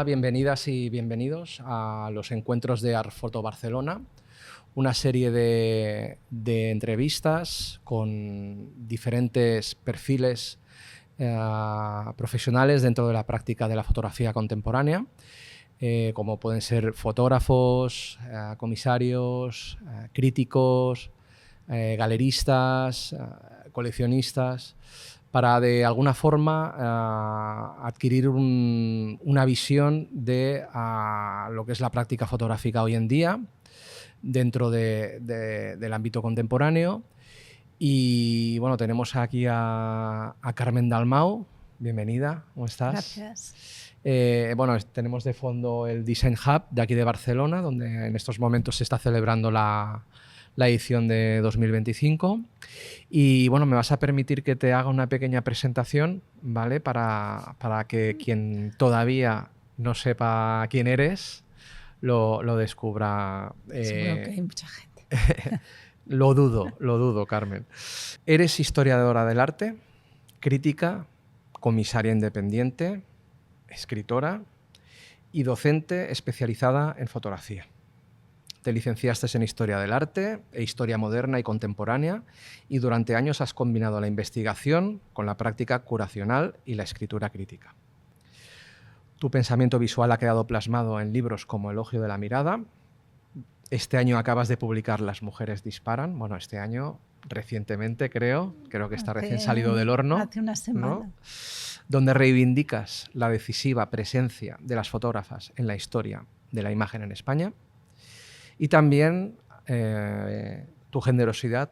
bienvenidas y bienvenidos a los encuentros de Artfoto Barcelona, una serie de entrevistas con diferentes perfiles profesionales dentro de la práctica de la fotografía contemporánea, como pueden ser fotógrafos, comisarios, críticos, galeristas, coleccionistas, para de alguna forma adquirir una visión de lo que es la práctica fotográfica hoy en día dentro del ámbito contemporáneo. Y bueno, tenemos aquí a Carmen Dalmau. Bienvenida, ¿cómo estás? Gracias. Bueno, tenemos de fondo el Design Hub de aquí de Barcelona, donde en estos momentos se está celebrando la edición de 2025. Y bueno, me vas a permitir que te haga una pequeña presentación, ¿vale? Para que quien todavía no sepa quién eres lo descubra. Seguro que hay mucha gente. Lo dudo, Carmen. Eres historiadora del arte, crítica, comisaria independiente, escritora y docente especializada en fotografía. Te licenciaste en Historia del Arte e Historia Moderna y Contemporánea y durante años has combinado la investigación con la práctica curacional y la escritura crítica. Tu pensamiento visual ha quedado plasmado en libros como Elogio de la mirada. Este año acabas de publicar Las mujeres disparan. Bueno, este año, recientemente creo que está recién salido del horno. Hace una semana. ¿No? Donde reivindicas la decisiva presencia de las fotógrafas en la historia de la imagen en España. Y también tu generosidad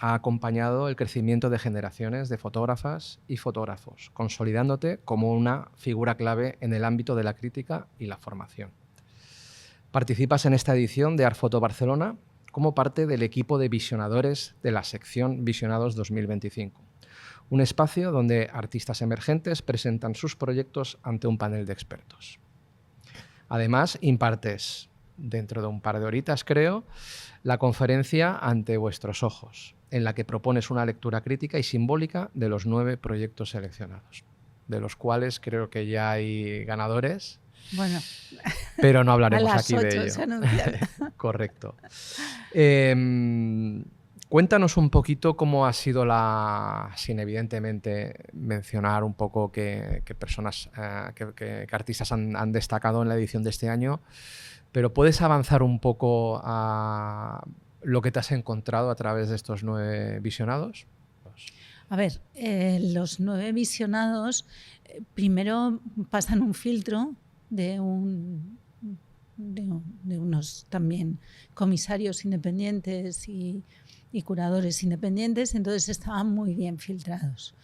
ha acompañado el crecimiento de generaciones de fotógrafas y fotógrafos, consolidándote como una figura clave en el ámbito de la crítica y la formación. Participas en esta edición de Artfoto Barcelona como parte del equipo de visionadores de la sección Visionados 2025, un espacio donde artistas emergentes presentan sus proyectos ante un panel de expertos. Además, impartes, dentro de un par de horitas creo, la conferencia Ante vuestros ojos, en la que propones una lectura crítica y simbólica de los 9 proyectos seleccionados, de los cuales creo que ya hay ganadores. Bueno, pero no hablaremos a las aquí 8 de ello. se anuncian. Correcto. Cuéntanos un poquito cómo ha sido sin evidentemente mencionar un poco qué personas, qué artistas han destacado en la edición de este año, pero ¿puedes avanzar un poco a lo que te has encontrado a través de estos 9 visionados? A ver, los 9 visionados primero pasan un filtro de unos también comisarios independientes y curadores independientes, entonces estaban muy bien filtrados.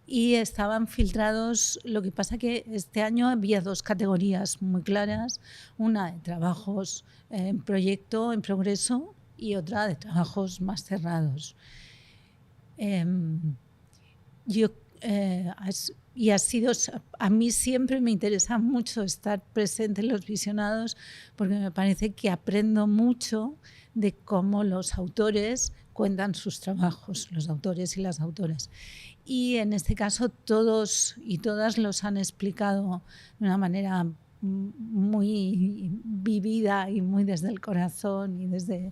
Y estaban filtrados, lo que pasa que este año había 2 categorías muy claras, una de trabajos en proyecto, en progreso, y otra de trabajos más cerrados. A mí siempre me interesa mucho estar presente en los visionados porque me parece que aprendo mucho de cómo los autores cuentan sus trabajos, los autores y las autoras. Y en este caso todos y todas los han explicado de una manera muy vivida y muy desde el corazón y desde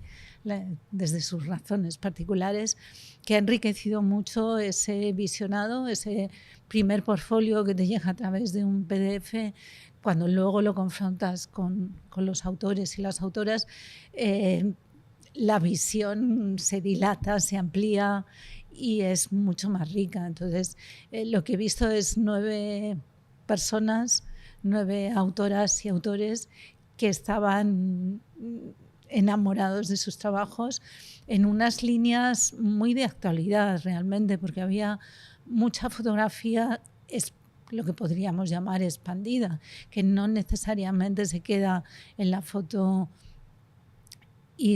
sus razones particulares, que ha enriquecido mucho ese visionado, ese primer portfolio que te llega a través de un PDF. Cuando luego lo confrontas con los autores y las autoras, la visión se dilata, se amplía y es mucho más rica. Entonces, lo que he visto es 9 personas, 9 autoras y autores que estaban enamorados de sus trabajos en unas líneas muy de actualidad realmente, porque había mucha fotografía, lo que podríamos llamar expandida, que no necesariamente se queda en la foto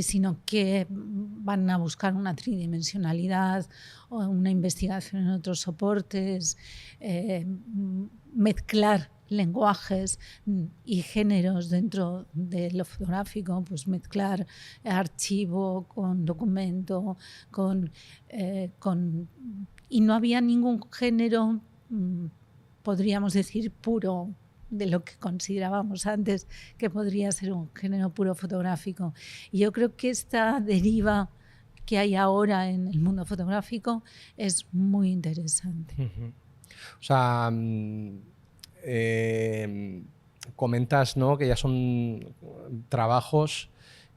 sino que van a buscar una tridimensionalidad o una investigación en otros soportes, mezclar lenguajes y géneros dentro de lo fotográfico, pues mezclar archivo con documento, y no había ningún género, podríamos decir, puro de lo que considerábamos antes que podría ser un género puro fotográfico. Y yo creo que esta deriva que hay ahora en el mundo fotográfico es muy interesante. O sea, comentas, ¿no?, que ya son trabajos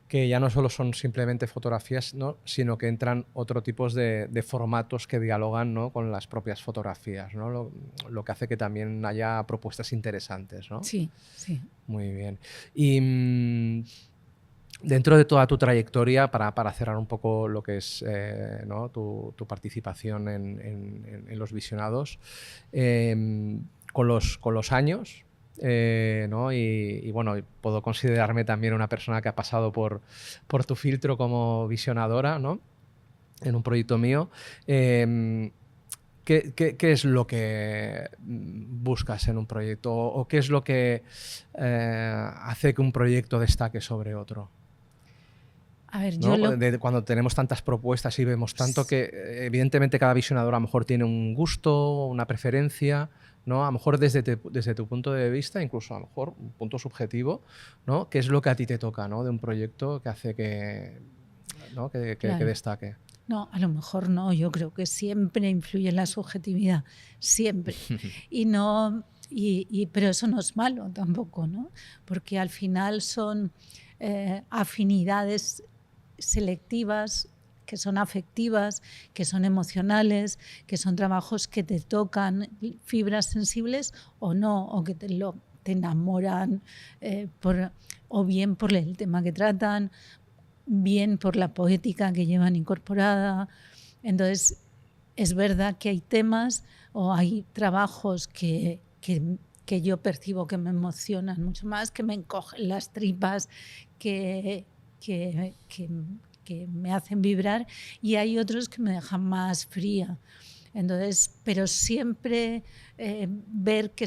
que ya no solo son simplemente fotografías, ¿no?, sino que entran otro tipos de formatos que dialogan, ¿no?, con las propias fotografías, ¿no? Lo que hace que también haya propuestas interesantes, ¿no? Sí, sí. Muy bien. Y dentro de toda tu trayectoria, para cerrar un poco lo que es, ¿no?, tu participación en los visionados, con los años, ¿no? Y bueno, puedo considerarme también una persona que ha pasado por tu filtro como visionadora, ¿no?, en un proyecto mío. ¿Qué es lo que buscas en un proyecto? ¿O qué es lo que hace que un proyecto destaque sobre otro? A ver, ¿No? Cuando tenemos tantas propuestas y vemos tanto que evidentemente cada visionador a lo mejor tiene un gusto, una preferencia, ¿no? A lo mejor desde tu punto de vista, incluso a lo mejor un punto subjetivo, ¿no?, ¿qué es lo que a ti te toca, ¿no?, de un proyecto que hace que, ¿no?, que Claro. destaque? No, a lo mejor no. Yo creo que siempre influye la subjetividad, siempre. Pero eso no es malo tampoco, ¿no? Porque al final son afinidades selectivas, que son afectivas, que son emocionales, que son trabajos que te tocan fibras sensibles o no, o que te enamoran o bien por el tema que tratan, bien por la poética que llevan incorporada. Entonces, es verdad que hay temas o hay trabajos que yo percibo que me emocionan mucho más, que me encogen las tripas, que me hacen vibrar, y hay otros que me dejan más fría. Entonces, pero siempre ver que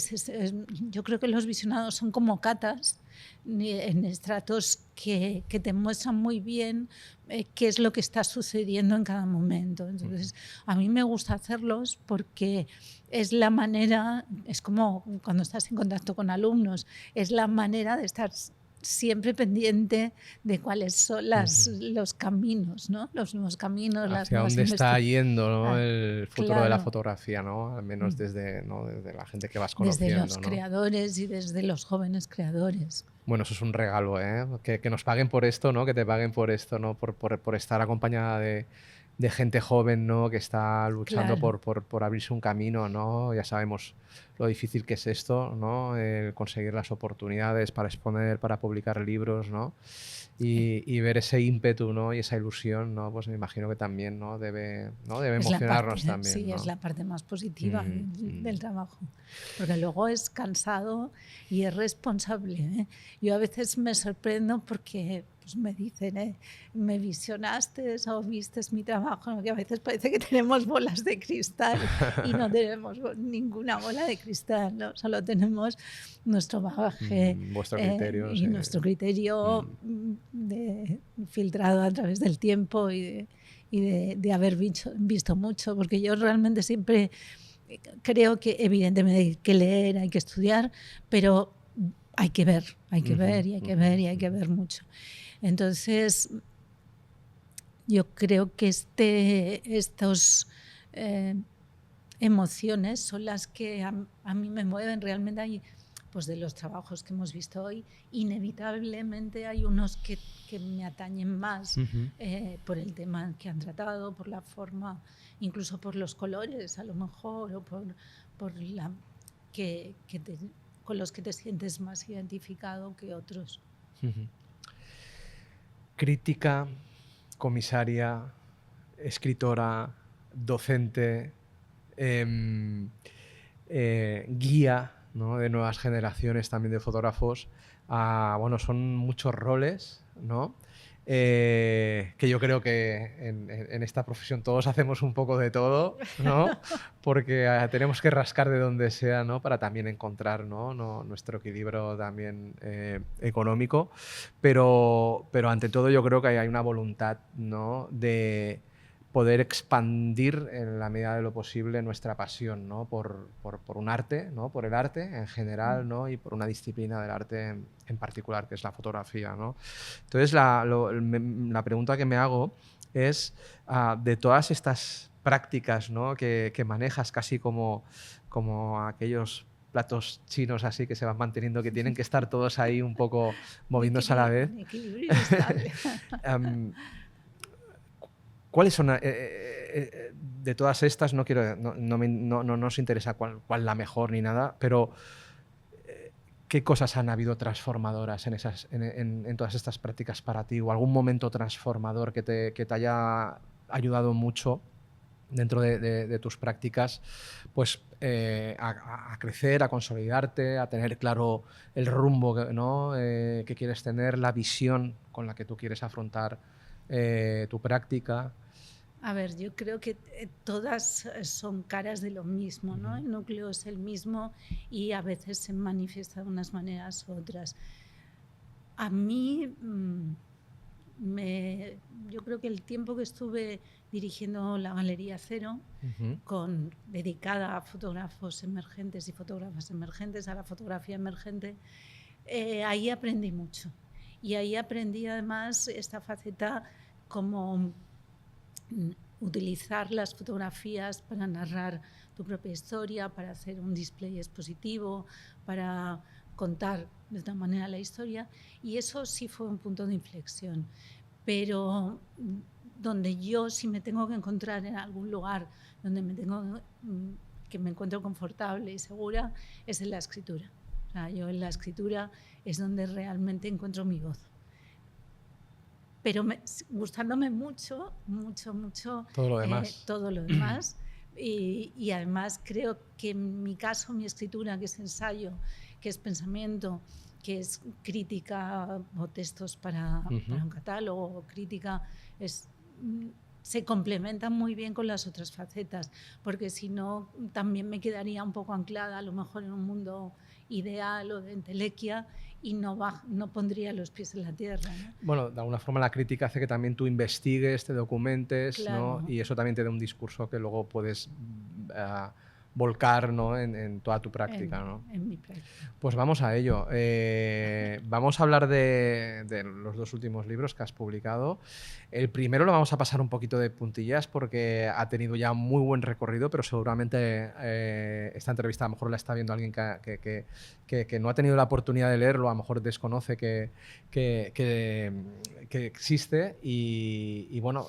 yo creo que los visionados son como catas en estratos que te muestran muy bien qué es lo que está sucediendo en cada momento. Entonces, a mí me gusta hacerlos porque es la manera, es como cuando estás en contacto con alumnos, es la manera de estar siempre pendiente de cuáles son los caminos, ¿no? Los nuevos caminos, las hacia nuevas dónde está yendo, ¿no?, Ah, el futuro de la fotografía, ¿no? Al menos desde, ¿no?, desde la gente que vas conociendo, desde los ¿no? creadores y desde los jóvenes creadores. Bueno, eso es un regalo, ¿eh? Que nos paguen por esto, ¿no? Que te paguen por esto, ¿no? Por estar acompañada de gente joven, ¿no?, que está luchando Claro. por abrirse un camino, ¿no? Ya sabemos lo difícil que es esto, ¿no? Conseguir las oportunidades para exponer, para publicar libros, ¿no? Y ver ese ímpetu, ¿no?, y esa ilusión, ¿no? Pues me imagino que también, ¿no?, debe emocionarnos también, sí, ¿no? es la parte más positiva del trabajo. Porque luego es cansado y es responsable, ¿eh? Yo a veces me sorprendo porque pues, me dicen, me visionaste o vistes mi trabajo, ¿no? Que a veces parece que tenemos bolas de cristal y no tenemos ninguna bola de cristal, ¿no? Solo tenemos nuestro bagaje Vuestro criterio, y sí. nuestro criterio filtrado a través del tiempo y de haber visto mucho, porque yo realmente siempre creo que evidentemente hay que leer, hay que estudiar, pero hay que ver y hay que ver y hay que ver mucho. Entonces, yo creo que estos emociones son las que a mí me mueven realmente. Hay, pues de los trabajos que hemos visto hoy, inevitablemente hay unos que me atañen más por el tema que han tratado, por la forma, incluso por los colores a lo mejor, o por la con los que te sientes más identificado que otros. Crítica, comisaria, escritora, docente, guía, ¿no?, de nuevas generaciones también de fotógrafos. Bueno, son muchos roles, ¿no? Que yo creo que en esta profesión todos hacemos un poco de todo, ¿no? Porque tenemos que rascar de donde sea, ¿no?, para también encontrar, ¿no?, nuestro equilibrio también económico. Pero ante todo yo creo que hay una voluntad, ¿no?, de poder expandir en la medida de lo posible nuestra pasión, ¿no? por un arte, ¿no? Por el arte en general, ¿no? Y por una disciplina del arte en particular, que es la fotografía, ¿no? Entonces, la pregunta que me hago es, de todas estas prácticas, ¿no? que manejas casi como aquellos platos chinos así que se van manteniendo, que tienen que estar todos ahí un poco moviéndose a la vez. Equilibrio estable. ¿Cuáles son, de todas estas, no nos interesa cuál la mejor ni nada, pero qué cosas han habido transformadoras en todas estas prácticas para ti, o algún momento transformador que te haya ayudado mucho dentro de tus prácticas, pues a crecer, a consolidarte, a tener claro el rumbo, ¿no? Que quieres tener, la visión con la que tú quieres afrontar tu práctica. A ver, yo creo que todas son caras de lo mismo, ¿no? El núcleo es el mismo y a veces se manifiesta de unas maneras u otras. A mí, yo creo que el tiempo que estuve dirigiendo la Galería Cero, dedicada a fotógrafos emergentes y fotógrafas emergentes, a la fotografía emergente, ahí aprendí mucho. Y ahí aprendí además esta faceta como utilizar las fotografías para narrar tu propia historia, para hacer un display expositivo, para contar de otra manera la historia, y eso sí fue un punto de inflexión. Pero donde yo, si me tengo que encontrar en algún lugar donde que me encuentro confortable y segura, es en la escritura. O sea, yo en la escritura es donde realmente encuentro mi voz. Pero gustándome mucho todo lo demás. Todo lo demás. Y además creo que en mi caso, mi escritura, que es ensayo, que es pensamiento, que es crítica o textos para un catálogo, o crítica, se complementan muy bien con las otras facetas, porque si no también me quedaría un poco anclada a lo mejor en un mundo ideal o de entelequia y no pondría los pies en la tierra, ¿no? Bueno, de alguna forma la crítica hace que también tú investigues, te documentes, claro, ¿no? Y eso también te da un discurso que luego puedes volcar, ¿no? en toda tu práctica, ¿no? En mi práctica. Pues vamos a ello. Vamos a hablar de los dos últimos libros que has publicado. El primero lo vamos a pasar un poquito de puntillas porque ha tenido ya muy buen recorrido, pero seguramente esta entrevista a lo mejor la está viendo alguien que no ha tenido la oportunidad de leerlo, a lo mejor desconoce que existe. Y bueno,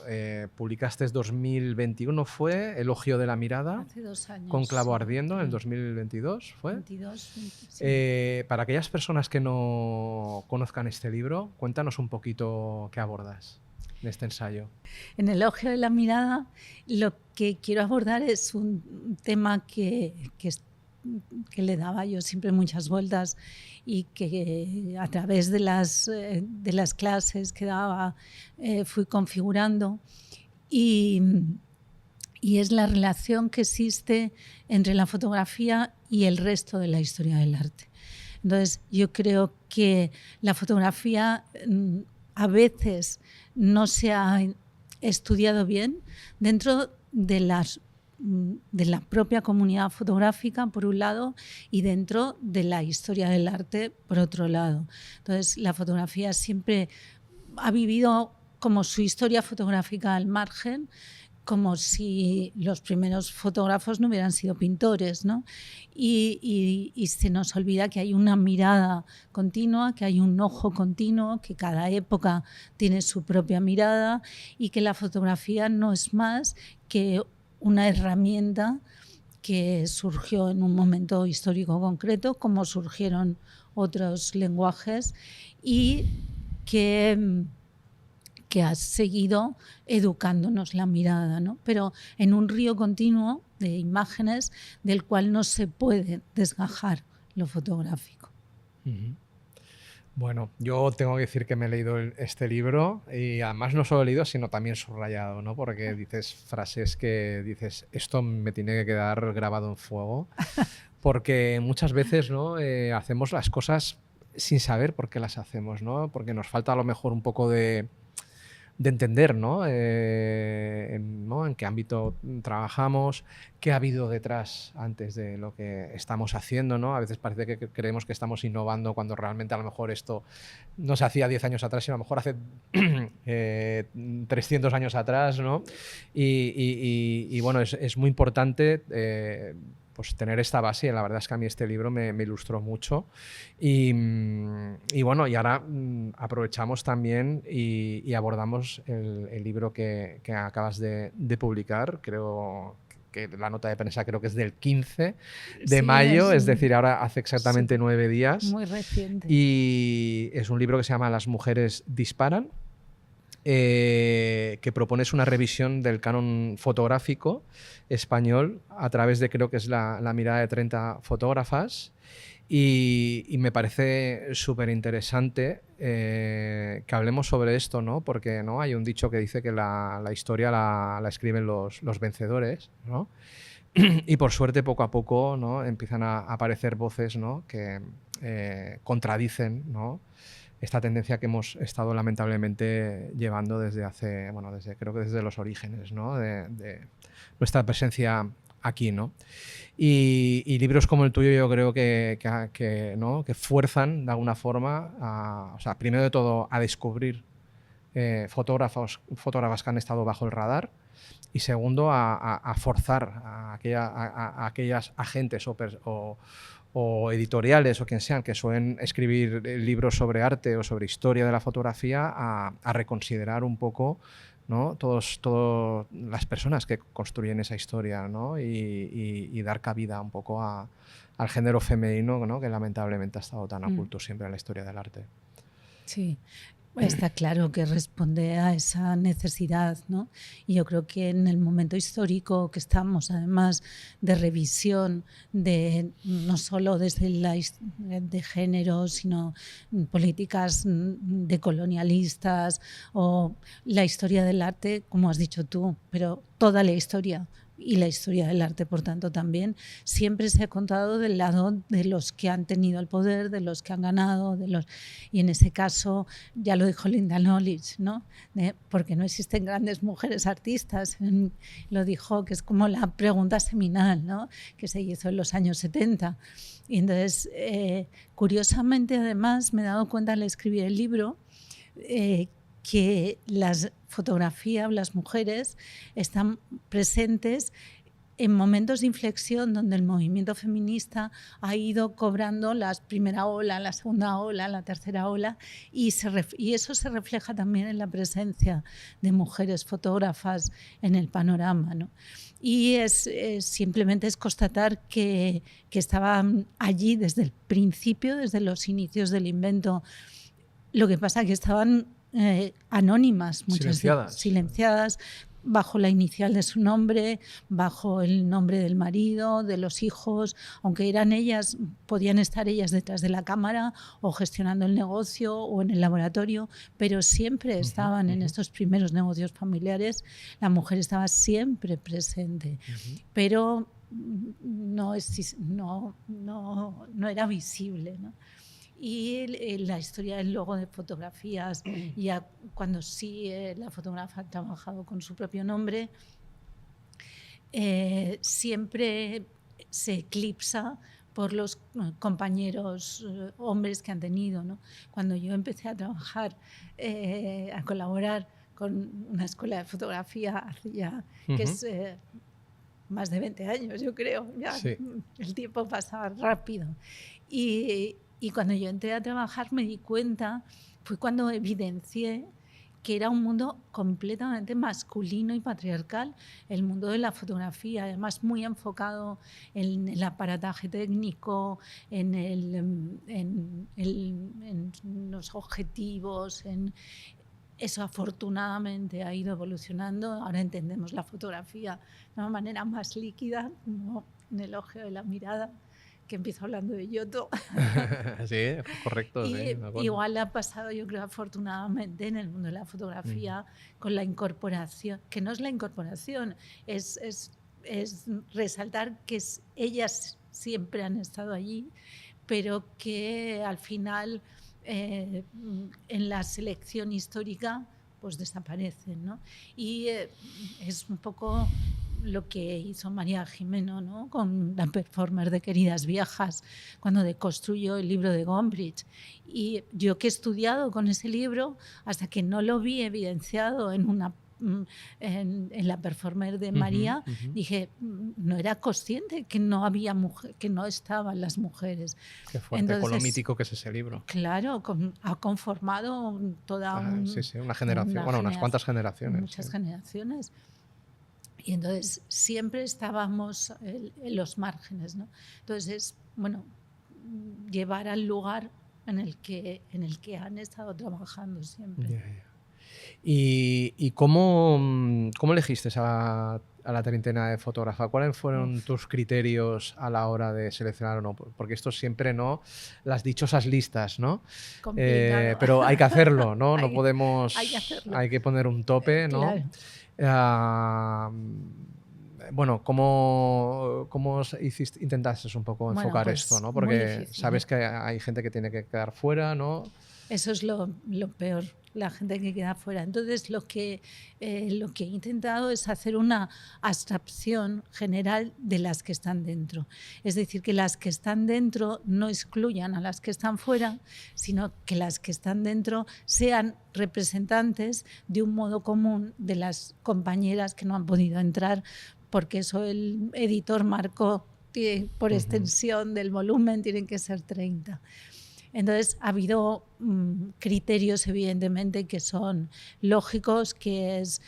publicaste en 2021, fue Elogio de la mirada. Hace 2 años. Con Clavo Ardiendo, en el 2022, ¿fue? 22, sí. Para aquellas personas que no conozcan este libro, cuéntanos un poquito qué abordas en este ensayo. En Elogio de la mirada, lo que quiero abordar es un tema que le daba yo siempre muchas vueltas y que a través de las clases que daba fui configurando, y es la relación que existe entre la fotografía y el resto de la historia del arte. Entonces, yo creo que la fotografía a veces no se ha estudiado bien dentro de la propia comunidad fotográfica, por un lado, y dentro de la historia del arte, por otro lado. Entonces, la fotografía siempre ha vivido como su historia fotográfica al margen, como si los primeros fotógrafos no hubieran sido pintores, ¿no? Y se nos olvida que hay una mirada continua, que hay un ojo continuo, que cada época tiene su propia mirada y que la fotografía no es más que una herramienta que surgió en un momento histórico concreto, como surgieron otros lenguajes, y que ha seguido educándonos la mirada, ¿no? Pero en un río continuo de imágenes del cual no se puede desgajar lo fotográfico. Bueno, yo tengo que decir que me he leído este libro y además no solo he leído, sino también subrayado, ¿no? Porque dices frases que dices, esto me tiene que quedar grabado en fuego, porque muchas veces, ¿no? Hacemos las cosas sin saber por qué las hacemos, ¿no? Porque nos falta a lo mejor un poco de de entender, ¿no? ¿no? En qué ámbito trabajamos, qué ha habido detrás antes de lo que estamos haciendo, ¿no? A veces parece que creemos que estamos innovando cuando realmente a lo mejor esto no se hacía 10 años atrás, sino a lo mejor hace 300 años atrás, ¿no? Y bueno, es muy importante pues tener esta base, y la verdad es que a mí este libro me ilustró mucho. Y bueno, y ahora aprovechamos también y abordamos el libro que acabas de publicar. Creo que la nota de prensa creo que es del 15 de Sí, mayo, es decir, ahora hace exactamente 9 días. muy reciente. Y es un libro que se llama Las mujeres disparan, que propones una revisión del canon fotográfico español a través de, creo que es la mirada de 30 fotógrafas, y me parece súper interesante que hablemos sobre esto, ¿no? Porque, ¿no?, hay un dicho que dice que la historia la escriben los vencedores, ¿no? Y por suerte, poco a poco, ¿no?, empiezan a aparecer voces, ¿no?, que contradicen, ¿no?, esta tendencia que hemos estado lamentablemente llevando desde hace, bueno, creo que desde los orígenes, ¿no?, de nuestra presencia aquí, ¿no? Y libros como el tuyo yo creo ¿no?, que fuerzan de alguna forma, o sea, primero de todo, a descubrir fotógrafas que han estado bajo el radar, y segundo, a forzar a aquellas agentes o editoriales o quien sean que suelen escribir libros sobre arte o sobre historia de la fotografía a reconsiderar un poco, ¿no?, todas las personas que construyen esa historia, ¿no?, y dar cabida un poco al género femenino, ¿no?, que lamentablemente ha estado tan oculto siempre en la historia del arte. Sí. Está claro que responde a esa necesidad, ¿no? Y yo creo que en el momento histórico que estamos, además de revisión, no solo desde de género, sino políticas decolonialistas o la historia del arte, como has dicho tú, pero toda la historia. Y la historia del arte, por tanto, también siempre se ha contado del lado de los que han tenido el poder, de los que han ganado, y en ese caso, ya lo dijo Linda Knowledge, ¿no?, porque no existen grandes mujeres artistas. Lo dijo, que es como la pregunta seminal, ¿no?, que se hizo en los años 70. Y entonces, curiosamente, además, me he dado cuenta al escribir el libro que las fotografías, las mujeres, están presentes en momentos de inflexión donde el movimiento feminista ha ido cobrando la primera ola, la segunda ola, la tercera ola, y eso se refleja también en la presencia de mujeres fotógrafas en el panorama, ¿no? Y simplemente es constatar que estaban allí desde el principio, desde los inicios del invento. Lo que pasa es que estaban anónimas, muchas silenciadas, bajo la inicial de su nombre, bajo el nombre del marido, de los hijos. Aunque eran ellas, podían estar ellas detrás de la cámara o gestionando el negocio o en el laboratorio, pero siempre estaban en estos primeros negocios familiares. La mujer estaba siempre presente, pero no era visible, ¿no? Y la historia del logo de fotografías, ya cuando sí la fotógrafa ha trabajado con su propio nombre, siempre se eclipsa por los compañeros hombres que han tenido, ¿no? Cuando yo empecé a trabajar, a colaborar con una escuela de fotografía hace ya, que es más de 20 años, yo creo, ya sí. El tiempo pasa rápido. Y cuando yo entré a trabajar me di cuenta, fue cuando evidencié que era un mundo completamente masculino y patriarcal, el mundo de la fotografía, además muy enfocado en el aparataje técnico, en los objetivos, eso afortunadamente ha ido evolucionando. Ahora entendemos la fotografía de una manera más líquida, como en el ojo de la mirada, que empiezo hablando de Giotto. Sí, correcto. Y igual ha pasado, yo creo, afortunadamente en el mundo de la fotografía con la incorporación, que no es la incorporación, es resaltar que ellas siempre han estado allí, pero que al final en la selección histórica pues desaparecen, ¿no? Y es un poco lo que hizo María Jimeno, ¿no? Con la performer de Queridas Viejas, cuando deconstruyó el libro de Gombrich. Y yo que he estudiado con ese libro, hasta que no lo vi evidenciado en la performer de María, dije, no era consciente que no había que no estaban las mujeres. Qué fuerte. Entonces, con lo mítico que es ese libro. Claro, ha conformado toda una generación, unas cuantas generaciones. Muchas generaciones. Y entonces siempre estábamos en los márgenes, ¿no? Entonces, bueno, llevar al lugar en el que han estado trabajando siempre. Yeah. ¿Y cómo elegiste a la treintena de fotógrafa? ¿Cuáles fueron tus criterios a la hora de seleccionar o no? Porque esto siempre, ¿no? Las dichosas listas, ¿no? Pero hay que hacerlo, ¿no? No podemos... Hay que poner un tope, ¿no? Claro. Bueno, ¿cómo intentaste un poco enfocar esto, ¿no? Porque difícil, sabes que hay gente que tiene que quedar fuera, ¿no? Eso es lo peor, la gente que queda fuera. Entonces, lo que he intentado es hacer una abstracción general de las que están dentro. Es decir, que las que están dentro no excluyan a las que están fuera, sino que las que están dentro sean representantes de un modo común de las compañeras que no han podido entrar, porque eso el editor marcó que por extensión del volumen tienen que ser 30. Entonces, ha habido criterios, evidentemente, que son lógicos, que es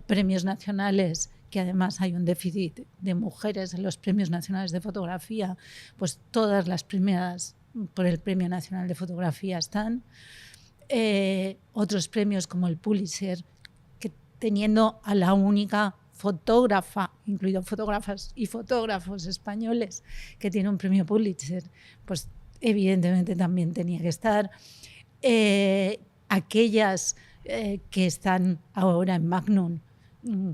premios nacionales, que además hay un déficit de mujeres en los premios nacionales de fotografía, pues todas las premiadas por el Premio Nacional de Fotografía están. Otros premios como el Pulitzer, que teniendo a la única fotógrafa, incluido fotógrafas y fotógrafos españoles, que tiene un premio Pulitzer, pues evidentemente también tenía que estar. Aquellas que están ahora en Magnum,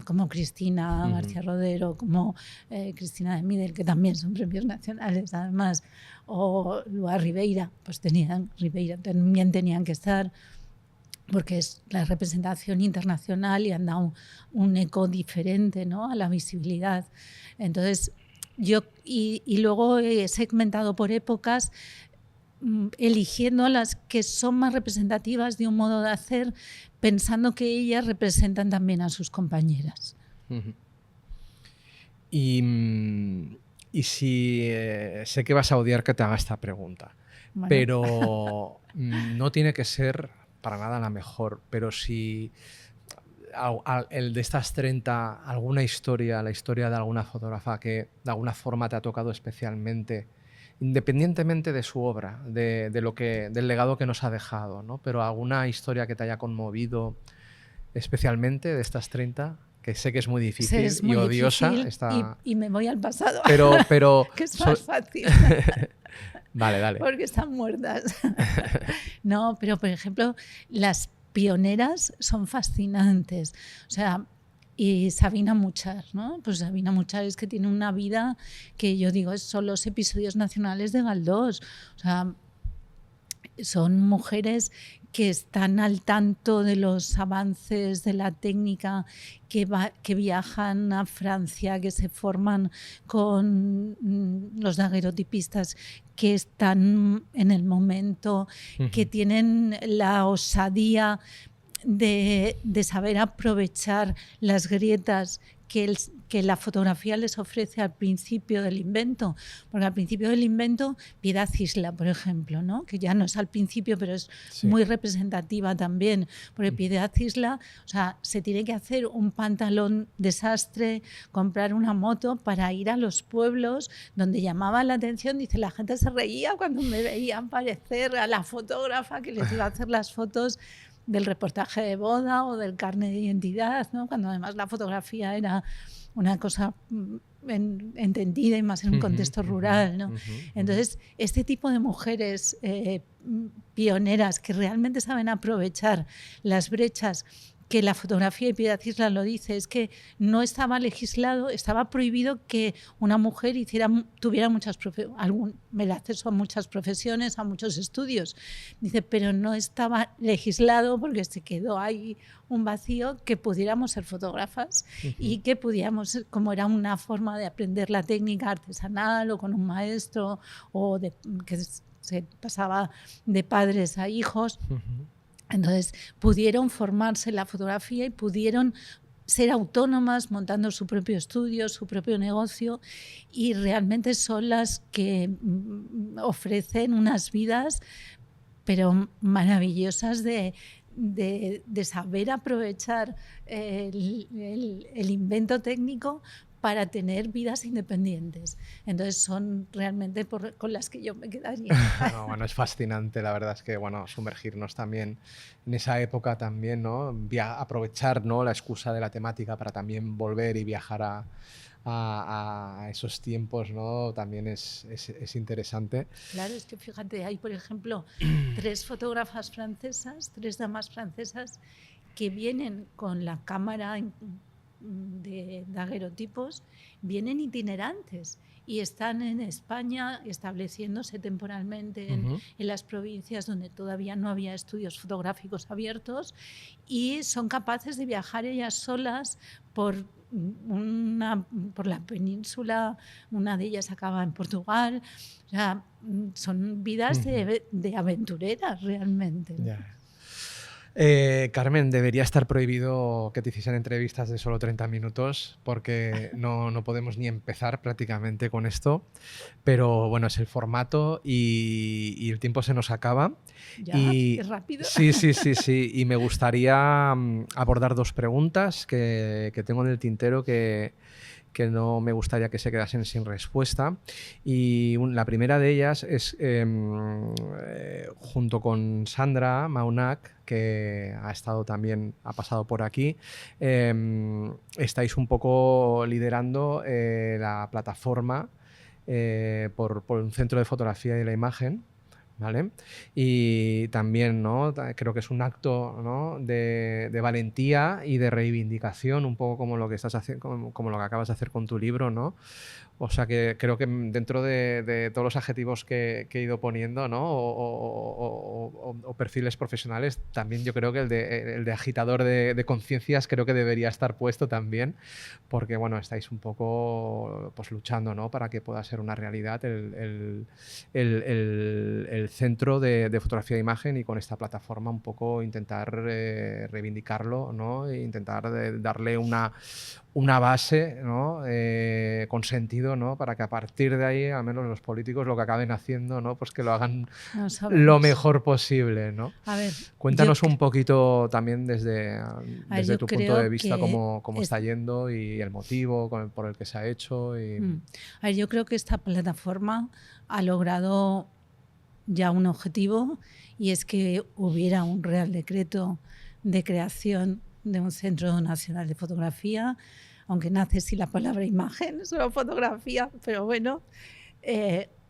como Cristina García Rodero, como Cristina de Midel, que también son premios nacionales además, o Lua Ribeira, pues también tenían que estar, porque es la representación internacional y han dado un eco diferente, ¿no?, a la visibilidad. Entonces, y luego he segmentado por épocas, eligiendo las que son más representativas de un modo de hacer, pensando que ellas representan también a sus compañeras. Y si sé que vas a odiar que te haga esta pregunta, bueno, pero no tiene que ser para nada la mejor, pero si el de estas 30, alguna historia, la historia de alguna fotógrafa que de alguna forma te ha tocado especialmente, independientemente de su obra, del legado que nos ha dejado, ¿no? Pero alguna historia que te haya conmovido especialmente de estas 30, que sé que es muy difícil, es muy y odiosa. Difícil, y me voy al pasado, pero que es más fácil. Dale. Porque están muertas. No, pero por ejemplo, las pioneras son fascinantes. O sea, y Sabina Muchar, ¿no? Pues Sabina Muchar es que tiene una vida que yo digo, son los episodios nacionales de Galdós. O sea, son mujeres que están al tanto de los avances de la técnica, que viajan a Francia, que se forman con los daguerrotipistas, que están en el momento, que tienen la osadía de saber aprovechar las grietas que la fotografía les ofrece al principio del invento. Porque al principio del invento, Piedad Isla, por ejemplo, ¿no?, que ya no es al principio, pero es muy representativa también. Porque Piedad Isla, o sea, se tiene que hacer un pantalón desastre, comprar una moto para ir a los pueblos donde llamaba la atención. Dice, la gente se reía cuando me veían aparecer a la fotógrafa que les iba a hacer las fotos del reportaje de boda o del carnet de identidad, ¿no?, cuando además la fotografía era una cosa entendida y más en un contexto rural, ¿no? Entonces, este tipo de mujeres pioneras que realmente saben aprovechar las brechas que la fotografía, y Piedad Isla lo dice, es que no estaba legislado, estaba prohibido que una mujer tuviera el acceso a muchas profesiones, a muchos estudios. Dice, pero no estaba legislado porque se quedó ahí un vacío, que pudiéramos ser fotógrafas y que pudiéramos, como era una forma de aprender la técnica artesanal o con un maestro, o que se pasaba de padres a hijos. Entonces pudieron formarse en la fotografía y pudieron ser autónomas montando su propio estudio, su propio negocio, y realmente son las que ofrecen unas vidas pero maravillosas de saber aprovechar el invento técnico para tener vidas independientes. Entonces son realmente con las que yo me quedaría. No, bueno, es fascinante, la verdad es que bueno, sumergirnos también en esa época también, ¿no? Aprovechar, ¿no?, la excusa de la temática para también volver y viajar a esos tiempos, ¿no? También es interesante. Claro, es que fíjate, hay por ejemplo 3 fotógrafas francesas, 3 damas francesas que vienen con la cámara de daguerrotipos, vienen itinerantes y están en España estableciéndose temporalmente en las provincias donde todavía no había estudios fotográficos abiertos, y son capaces de viajar ellas solas por la península. Una de ellas acaba en Portugal. O sea, son vidas de aventureras realmente. Yeah. Carmen, debería estar prohibido que te hiciesen entrevistas de solo 30 minutos porque no podemos ni empezar prácticamente con esto, pero bueno, es el formato y el tiempo se nos acaba. Ya, qué rápido. Sí, y me gustaría abordar 2 preguntas que tengo en el tintero que no me gustaría que se quedasen sin respuesta. Y la primera de ellas es, junto con Sandra Maunac, que ha pasado por aquí, estáis un poco liderando la plataforma por un centro de fotografía y de la imagen, ¿vale? Y también, ¿no?, creo que es un acto, ¿no?, de valentía y de reivindicación, un poco como lo que estás haciendo, como lo que acabas de hacer con tu libro, ¿no? O sea que creo que dentro de todos los adjetivos que he ido poniendo, ¿no?, o perfiles profesionales, también yo creo que el de agitador de conciencias creo que debería estar puesto también, porque bueno, estáis un poco pues luchando, ¿no?, para que pueda ser una realidad el centro de fotografía de imagen, y con esta plataforma un poco intentar reivindicarlo, ¿no?, e intentar darle una base, ¿no?, con sentido, ¿no?, para que a partir de ahí, al menos los políticos, lo que acaben haciendo, ¿no?, pues que lo hagan lo mejor posible, ¿no? A ver, cuéntanos un poquito también desde tu punto de vista cómo está yendo y el motivo por el que se ha hecho. A ver, yo creo que esta plataforma ha logrado ya un objetivo, y es que hubiera un Real Decreto de creación de un Centro Nacional de Fotografía, aunque nace sin la palabra imagen, solo fotografía, pero bueno,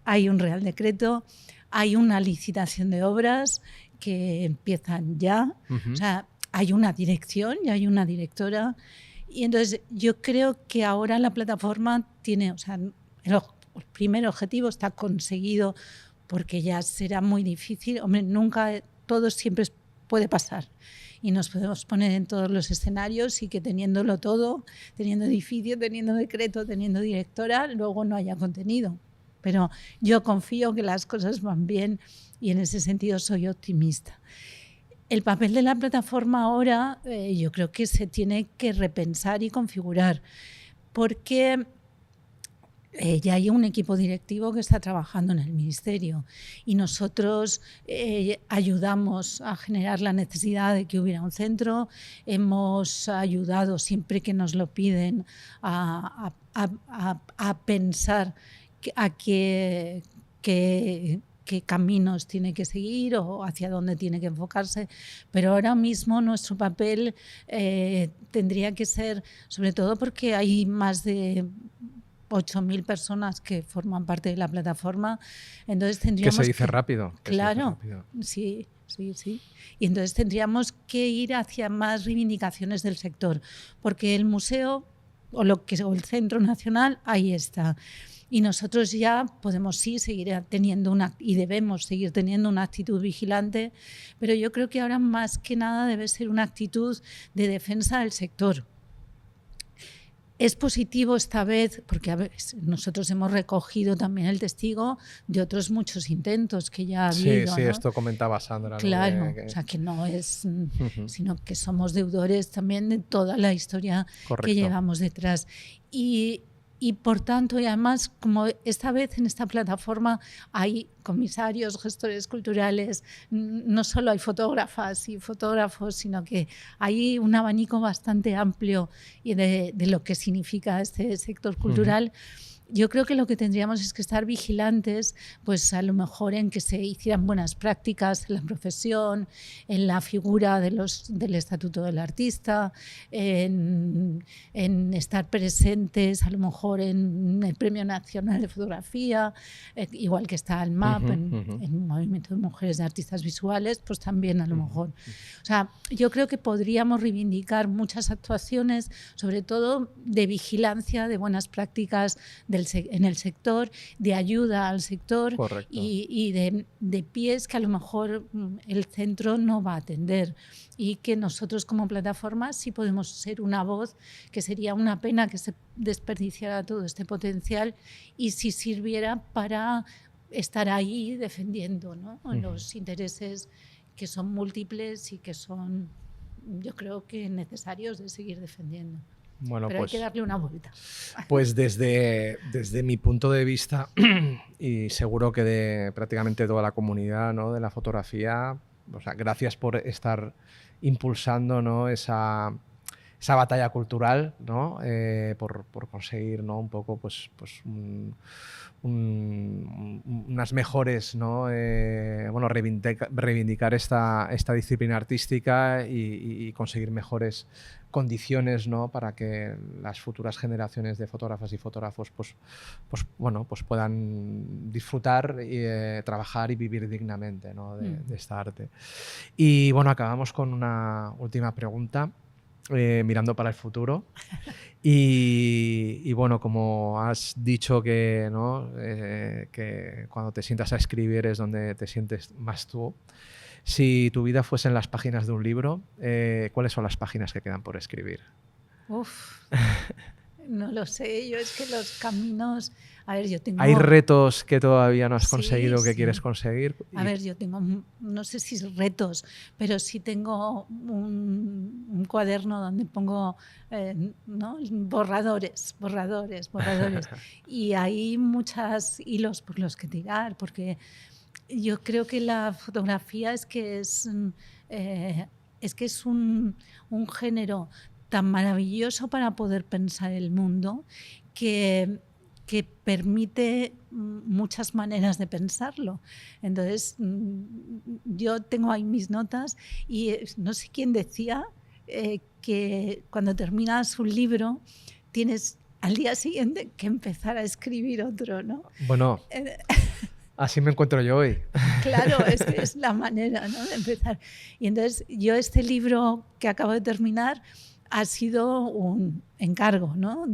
hay un Real Decreto, hay una licitación de obras que empiezan ya, o sea, hay una dirección y hay una directora, y entonces yo creo que ahora la plataforma tiene, o sea, el primer objetivo está conseguido, porque ya será muy difícil, hombre, todo siempre puede pasar, y nos podemos poner en todos los escenarios, y que teniéndolo todo, teniendo edificio, teniendo decreto, teniendo directora, luego no haya contenido. Pero yo confío que las cosas van bien, y en ese sentido soy optimista. El papel de la plataforma ahora yo creo que se tiene que repensar y configurar, porque ya hay un equipo directivo que está trabajando en el Ministerio, y nosotros ayudamos a generar la necesidad de que hubiera un centro. Hemos ayudado, siempre que nos lo piden, a pensar qué caminos tiene que seguir o hacia dónde tiene que enfocarse, pero ahora mismo nuestro papel tendría que ser, sobre todo porque hay más de 8.000 personas que forman parte de la plataforma, entonces tendríamos que se dice rápido. Claro, sí, Sí, sí. Y entonces tendríamos que ir hacia más reivindicaciones del sector, porque el museo o el Centro Nacional ahí está. Y nosotros ya podemos seguir teniendo y debemos seguir teniendo una actitud vigilante, pero yo creo que ahora más que nada debe ser una actitud de defensa del sector. Es positivo esta vez porque nosotros hemos recogido también el testigo de otros muchos intentos que ya ha habido. Sí, ¿no? esto comentaba Sandra. Claro, o sea, que no es, sino que somos deudores también de toda la historia que llevamos detrás. Y por tanto, y además, como esta vez en esta plataforma hay comisarios, gestores culturales, no solo hay fotógrafas y fotógrafos, sino que hay un abanico bastante amplio de lo que significa este sector cultural. Yo creo que lo que tendríamos es que estar vigilantes, pues a lo mejor en que se hicieran buenas prácticas en la profesión, en la figura del Estatuto del Artista, en estar presentes a lo mejor en el Premio Nacional de Fotografía, igual que está el MAP, en el Movimiento de Mujeres de Artistas Visuales, pues también a lo mejor. O sea, yo creo que podríamos reivindicar muchas actuaciones, sobre todo de vigilancia de buenas prácticas en el sector, de ayuda al sector y de pies que a lo mejor el centro no va a atender, y que nosotros como plataforma sí podemos ser una voz, que sería una pena que se desperdiciara todo este potencial y si sirviera para estar ahí defendiendo, ¿no? Los intereses que son múltiples y que son, yo creo que necesarios de seguir defendiendo. Bueno, pero pues, hay que darle una vuelta. Pues desde mi punto de vista, y seguro que de prácticamente toda la comunidad, ¿no?, de la fotografía, o sea, gracias por estar impulsando, ¿no?, esa batalla cultural, ¿no?, por conseguir, ¿no?, un poco pues unas mejores, ¿no?, bueno, reivindicar esta disciplina artística y conseguir mejores condiciones, ¿no?, para que las futuras generaciones de fotógrafas y fotógrafos pues puedan disfrutar, trabajar y vivir dignamente, ¿no?, de esta arte. Y bueno, acabamos con una última pregunta, mirando para el futuro. Y bueno, como has dicho que, ¿no?, que cuando te sientas a escribir es donde te sientes más tú. Si tu vida fuese en las páginas de un libro, ¿cuáles son las páginas que quedan por escribir? Uf, no lo sé. Yo es que los caminos... A ver, yo tengo... ¿Hay retos que todavía no has conseguido que sí. quieres conseguir? A ver, yo tengo, no sé si retos, pero sí tengo un cuaderno donde pongo ¿no?, borradores. Y hay muchos hilos por los que tirar, porque yo creo que la fotografía es que es un género tan maravilloso para poder pensar el mundo que permite muchas maneras de pensarlo. Entonces, yo tengo ahí mis notas y no sé quién decía que cuando terminas un libro tienes al día siguiente que empezar a escribir otro, ¿no? Bueno, así me encuentro yo hoy. Claro, es la manera, ¿no?, de empezar. Y entonces, yo este libro que acabo de terminar ha sido un encargo, ¿no?,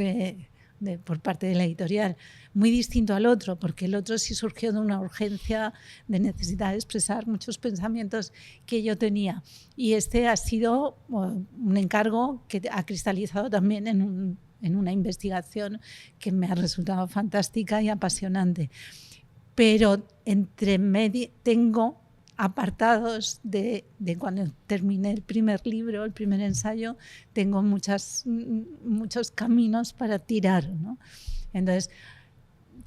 por parte de la editorial, muy distinto al otro, porque el otro sí surgió de una urgencia de necesidad de expresar muchos pensamientos que yo tenía. Y este ha sido un encargo que ha cristalizado también en una investigación que me ha resultado fantástica y apasionante. Pero entre medio tengo apartados de cuando terminé el primer libro, el primer ensayo, tengo muchos caminos para tirar, ¿no? Entonces,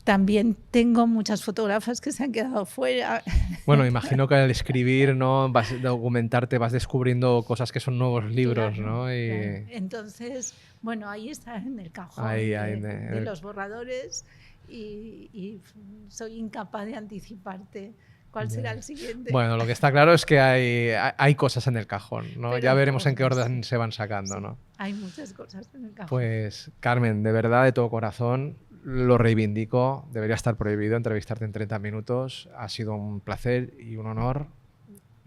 también tengo muchas fotógrafas que se han quedado fuera. Bueno, imagino que al escribir, ¿no?, vas a documentarte, vas descubriendo cosas que son nuevos libros, claro, ¿no? Y... claro. Entonces, bueno, ahí está en el cajón de los borradores y soy incapaz de anticiparte cuál será el siguiente. Bueno, lo que está claro es que hay cosas en el cajón, ¿no? Pero ya veremos en qué orden se van sacando, sí, ¿no? Hay muchas cosas en el cajón. Pues, Carmen, de verdad, de todo corazón, lo reivindico. Debería estar prohibido entrevistarte en 30 minutos. Ha sido un placer y un honor.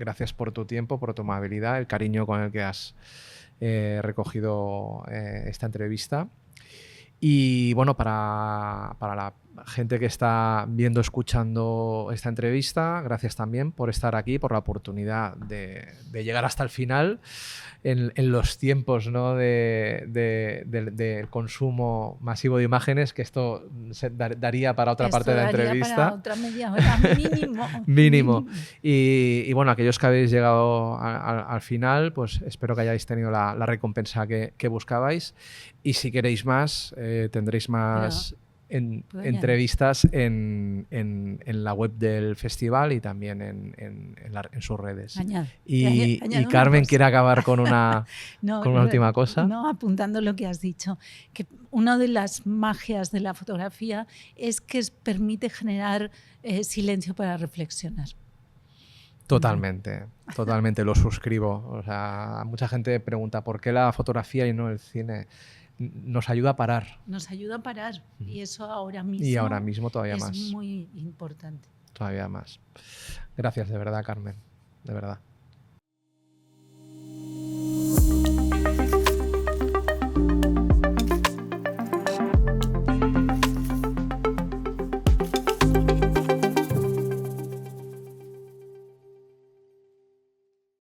Gracias por tu tiempo, por tu amabilidad, el cariño con el que has recogido esta entrevista. Y bueno, para la gente que está viendo, escuchando esta entrevista, gracias también por estar aquí, por la oportunidad de llegar hasta el final en los tiempos, ¿no? del consumo masivo de imágenes, que esto daría para otra parte de la entrevista. Para otra media hora mínimo. Mínimo. Y bueno, aquellos que habéis llegado al final, pues espero que hayáis tenido la recompensa que buscabais. Y si queréis más, tendréis más entrevistas en la web del festival y también en sus redes. Y Carmen quiere acabar con una última cosa. No, apuntando lo que has dicho, que una de las magias de la fotografía es que permite generar silencio para reflexionar. Totalmente, totalmente, lo suscribo. O sea, mucha gente pregunta ¿por qué la fotografía y no el cine? Nos ayuda a parar. Nos ayuda a parar y eso ahora mismo todavía es más. muy importante. Todavía más. Gracias de verdad, Carmen, de verdad.